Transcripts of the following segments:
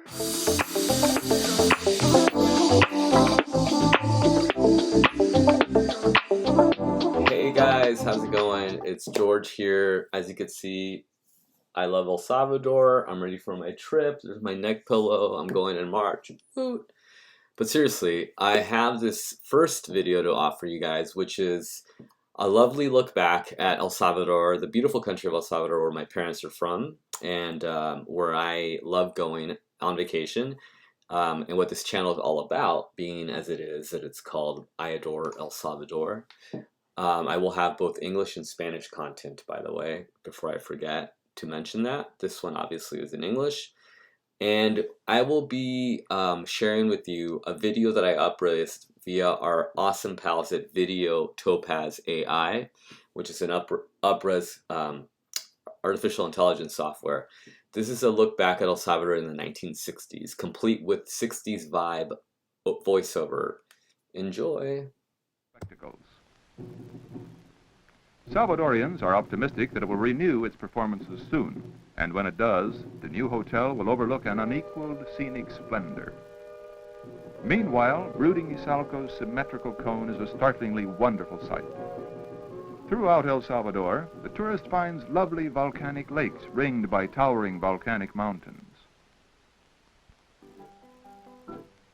Hey guys, how's it going? It's George here. As you can see, I love El Salvador. I'm ready for my trip. There's my neck pillow. I'm going in March. Woot. But seriously, I have this first video to offer you guys, which is a lovely look back at El Salvador, the beautiful country of El Salvador where my parents are from, and where I love going on vacation. And what this channel is all about, being as it is, that it's called I Adore El Salvador. I will have both English and Spanish content, by the way, before I forget to mention that. This one obviously is in English. And I will be sharing with you a video that I upraised via our awesome pals at Video Topaz AI, which is an upres artificial intelligence software. This is a look back at El Salvador in the 1960s, complete with 60s vibe voiceover. Enjoy. Spectacles. Salvadorians are optimistic that it will renew its performances soon, and when it does, the new hotel will overlook an unequaled scenic splendor. Meanwhile, brooding Izalco's symmetrical cone is a startlingly wonderful sight. Throughout El Salvador, the tourist finds lovely volcanic lakes ringed by towering volcanic mountains.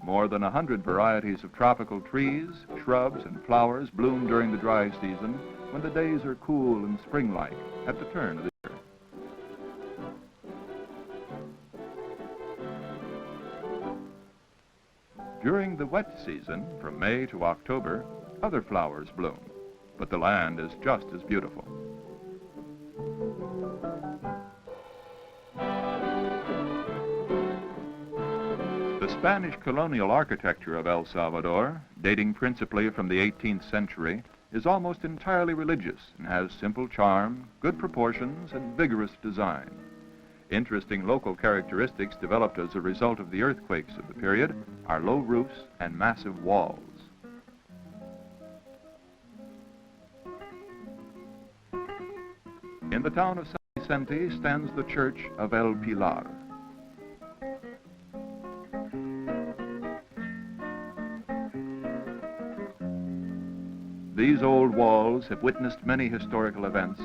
More than 100 varieties of tropical trees, shrubs, and flowers bloom during the dry season when the days are cool and spring-like at the turn of the year. During the wet season, from May to October, other flowers bloom, but the land is just as beautiful. The Spanish colonial architecture of El Salvador, dating principally from the 18th century, is almost entirely religious and has simple charm, good proportions, and vigorous design. Interesting local characteristics developed as a result of the earthquakes of the period are low roofs and massive walls. In the town of San Vicente stands the church of El Pilar. These old walls have witnessed many historical events.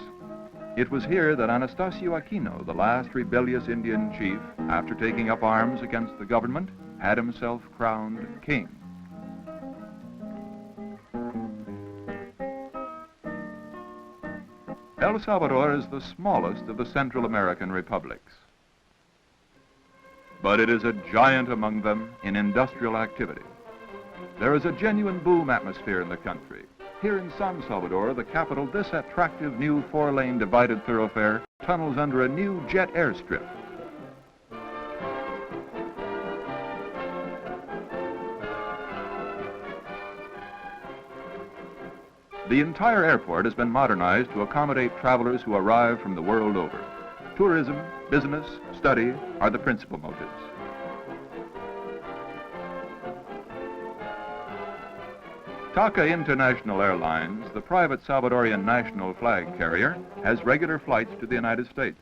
It was here that Anastasio Aquino, the last rebellious Indian chief, after taking up arms against the government, had himself crowned king. El Salvador is the smallest of the Central American republics, but it is a giant among them in industrial activity. There is a genuine boom atmosphere in the country. Here in San Salvador, the capital, this attractive new four-lane divided thoroughfare tunnels under a new jet airstrip. The entire airport has been modernized to accommodate travelers who arrive from the world over. Tourism, business, study are the principal motives. TACA International Airlines, the private Salvadorian national flag carrier, has regular flights to the United States.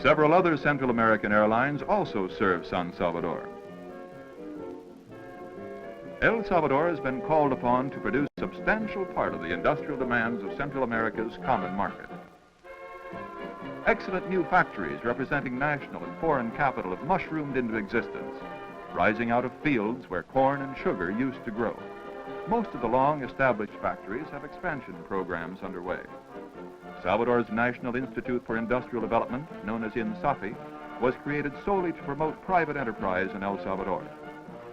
Several other Central American airlines also serve San Salvador. El Salvador has been called upon to produce a substantial part of the industrial demands of Central America's common market. Excellent new factories representing national and foreign capital have mushroomed into existence, rising out of fields where corn and sugar used to grow. Most of the long-established factories have expansion programs underway. Salvador's National Institute for Industrial Development, known as INSAFI, was created solely to promote private enterprise in El Salvador.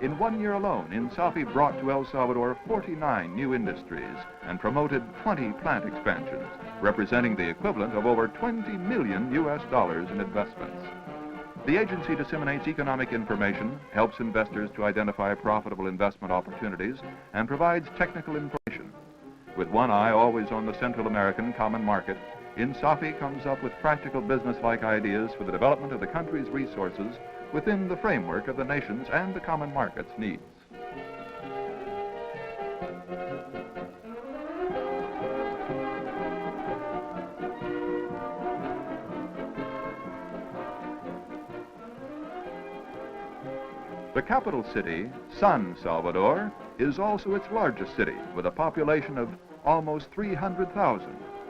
In 1 year alone, INSAFI brought to El Salvador 49 new industries and promoted 20 plant expansions, representing the equivalent of over $20 million in investments. The agency disseminates economic information, helps investors to identify profitable investment opportunities, and provides technical information. With one eye always on the Central American common market, INSAFI comes up with practical business-like ideas for the development of the country's resources within the framework of the nation's and the common market's needs. The capital city, San Salvador, is also its largest city, with a population of almost 300,000.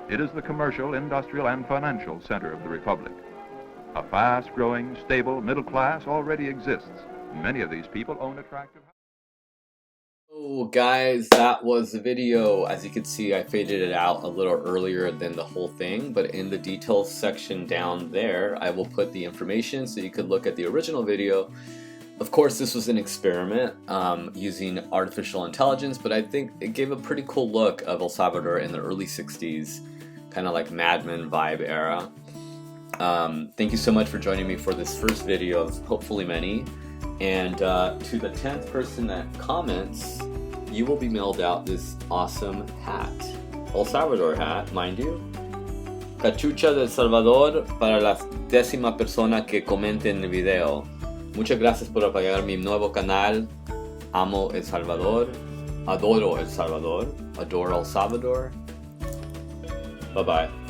It is the commercial, industrial, and financial center of the republic. A fast-growing, stable middle class already exists. Many of these people own attractive houses. Oh, guys, that was the video. As you can see, I faded it out a little earlier than the whole thing, but in the details section down there, I will put the information so you could look at the original video. Of course, this was an experiment using artificial intelligence, but I think it gave a pretty cool look of El Salvador in the early 60s, kind of like Mad Men vibe era. Thank you so much for joining me for this first video of hopefully many. And to the 10th person that comments, you will be mailed out this awesome hat. El Salvador hat, mind you. Cachucha de El Salvador para la 10ª persona que comente en el video. Muchas gracias por apoyar mi nuevo canal. Amo El Salvador. Adoro El Salvador. Adore El Salvador. Bye bye.